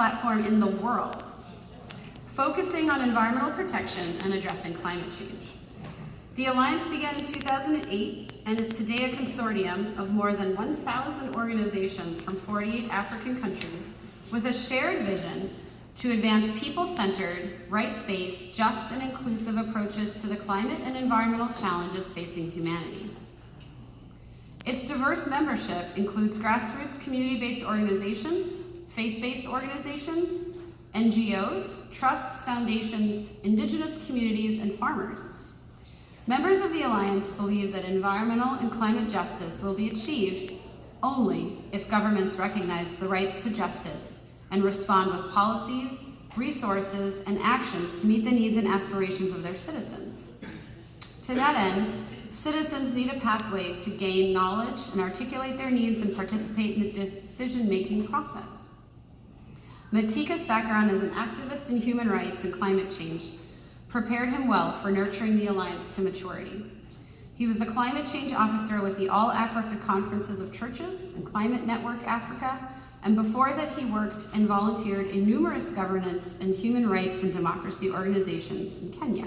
platform in the world, focusing on environmental protection and addressing climate change. The Alliance began in 2008 and is today a consortium of more than 1,000 organizations from 48 African countries with a shared vision to advance people-centered, rights-based, just and inclusive approaches to the climate and environmental challenges facing humanity. Its diverse membership includes grassroots community-based organizations, faith-based organizations, NGOs, trusts, foundations, indigenous communities, and farmers. Members of the Alliance believe that environmental and climate justice will be achieved only if governments recognize the rights to justice and respond with policies, resources, and actions to meet the needs and aspirations of their citizens. To that end, citizens need a pathway to gain knowledge and articulate their needs and participate in the decision-making process. Mithika's background as an activist in human rights and climate change prepared him well for nurturing the Alliance to maturity. He was the climate change officer with the All Africa Conferences of Churches and Climate Network Africa, and before that he worked and volunteered in numerous governance and human rights and democracy organizations in Kenya.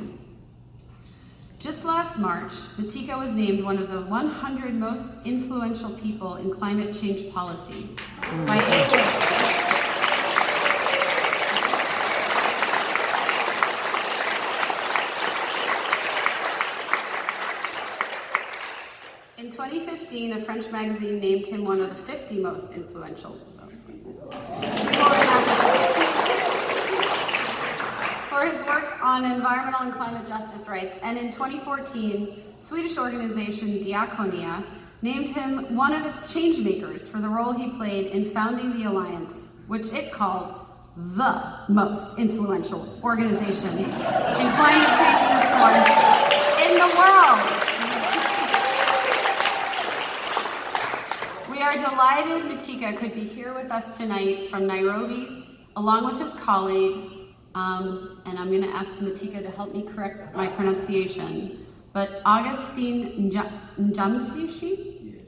Just last March, Mithika was named one of the 100 most influential people in climate change policy by In 2015, a French magazine named him one of the 50 most influential people in Africa. For his work on environmental and climate justice rights, and in 2014, Swedish organization Diakonia named him one of its change makers for the role he played in founding the Alliance, which it called the most influential organization in climate change discourse in the world. We are delighted Mithika could be here with us tonight from Nairobi, along with his colleague, and I'm going to ask Mithika to help me correct my pronunciation, but Augustine Njamsishi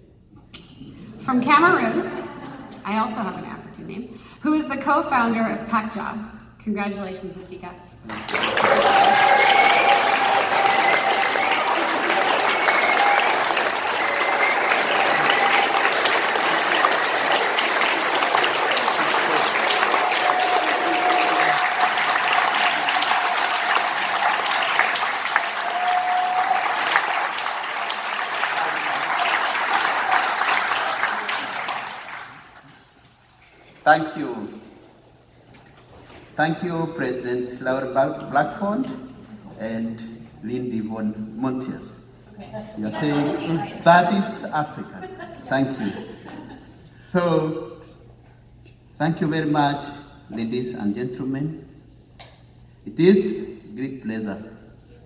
from Cameroon, I also have an African name, who is the co-founder of PACJOB. Congratulations, Mithika. Thank you. Thank you, President Laura Blackford and Lindy von Montius. You're saying that is African. Thank you. So, thank you very much, ladies and gentlemen. It is a great pleasure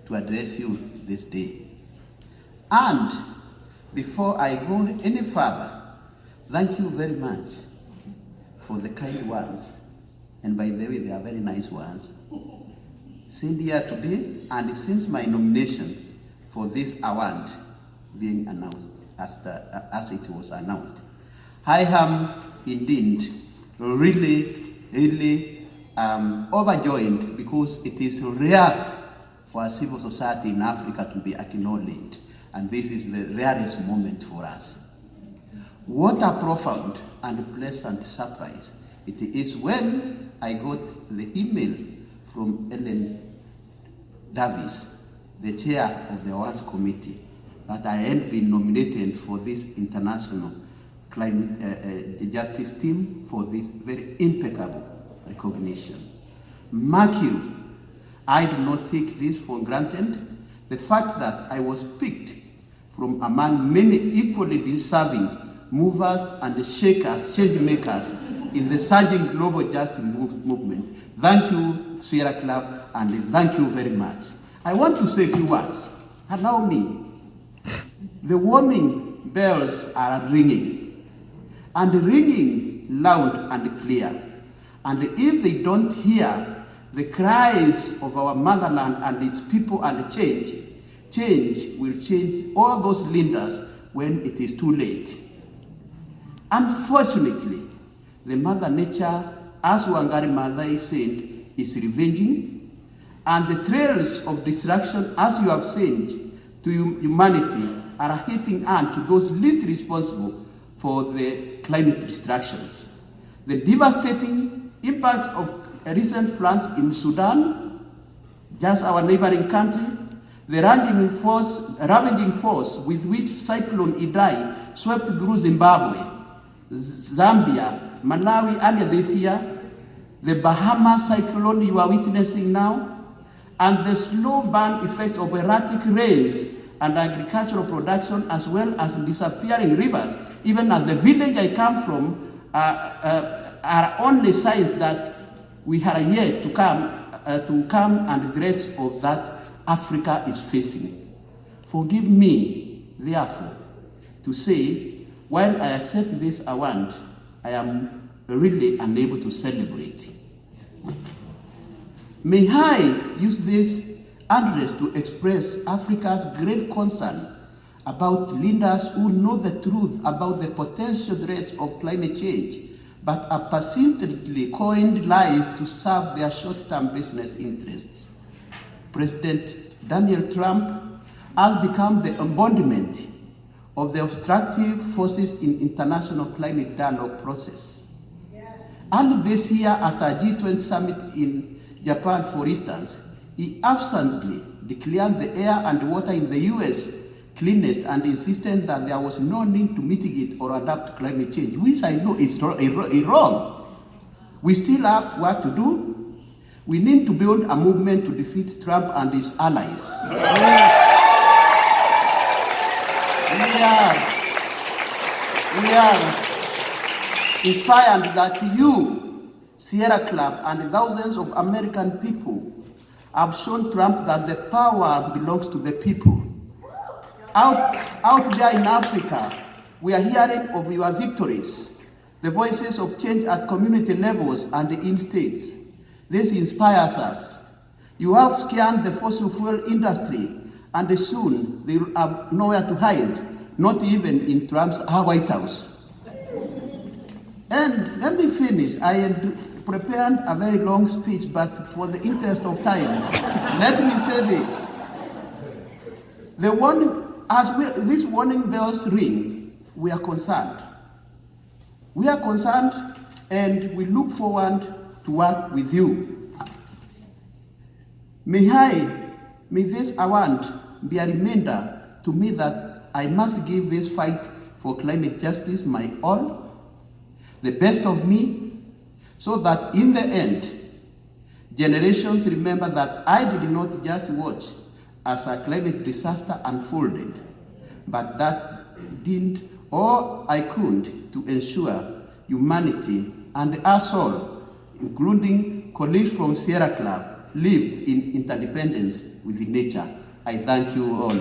to address you this day. And before I go any further, thank you very much for the kind words, and by the way, they are very nice words, said here today, and since my nomination for this award being announced, as it was announced, I am indeed really overjoyed, because it is rare for a civil society in Africa to be acknowledged, and this is the rarest moment for us. What a profound and pleasant surprise it is when I got the email from Ellen Davis, the chair of the Awards Committee, that I had been nominated for this international climate justice team for this very impeccable recognition. Mark you, I do not take this for granted. The fact that I was picked from among many equally deserving movers and shakers, change makers in the surging global justice movement. Thank you, Sierra Club, and thank you very much. I want to say a few words. Allow me. The warning bells are ringing, and ringing loud and clear. And if they don't hear the cries of our motherland and its people and change will change all those linders when it is too late. Unfortunately, the Mother Nature as Wangari Maathai said, is revenging, and the trails of destruction, as you have said, to humanity are hitting on to those least responsible for the climate destructions. The devastating impacts of recent floods in Sudan, just our neighboring country, the ravaging force with which Cyclone Idai swept through Zimbabwe, Zambia, Malawi earlier this year, the Bahamas cyclone you are witnessing now, and the slow burn effects of erratic rains and agricultural production, as well as disappearing rivers, even at the village I come from, are only signs that we are yet to come and threats of that Africa is facing. Forgive me, therefore, to say, while I accept this award, I am really unable to celebrate. May I use this address to express Africa's grave concern about leaders who know the truth about the potential threats of climate change, but are persistently coined lies to serve their short-term business interests. President Donald Trump has become the embodiment of the obstructive forces in international climate dialogue process. And this year at our G20 summit in Japan, for instance, he absently declared the air and water in the US cleanest and insisted that there was no need to mitigate or adapt climate change, which I know is wrong. We still have work to do. We need to build a movement to defeat Trump and his allies. We are inspired that you, Sierra Club, and thousands of American people have shown Trump that the power belongs to the people. Out there in Africa, we are hearing of your victories, the voices of change at community levels and in states. This inspires us. You have scanned the fossil fuel industry, and soon they will have nowhere to hide, not even in Trump's White House. And let me finish. I had prepared a very long speech, but for the interest of time, let me say this. These warning bells ring, we are concerned. We are concerned, and we look forward to work with you. May this award be a reminder to me that I must give this fight for climate justice my all, the best of me, so that in the end, generations remember that I did not just watch as a climate disaster unfolded, but that did all I could to ensure humanity and us all, including colleagues from Sierra Club, live in interdependence with nature. I thank you all.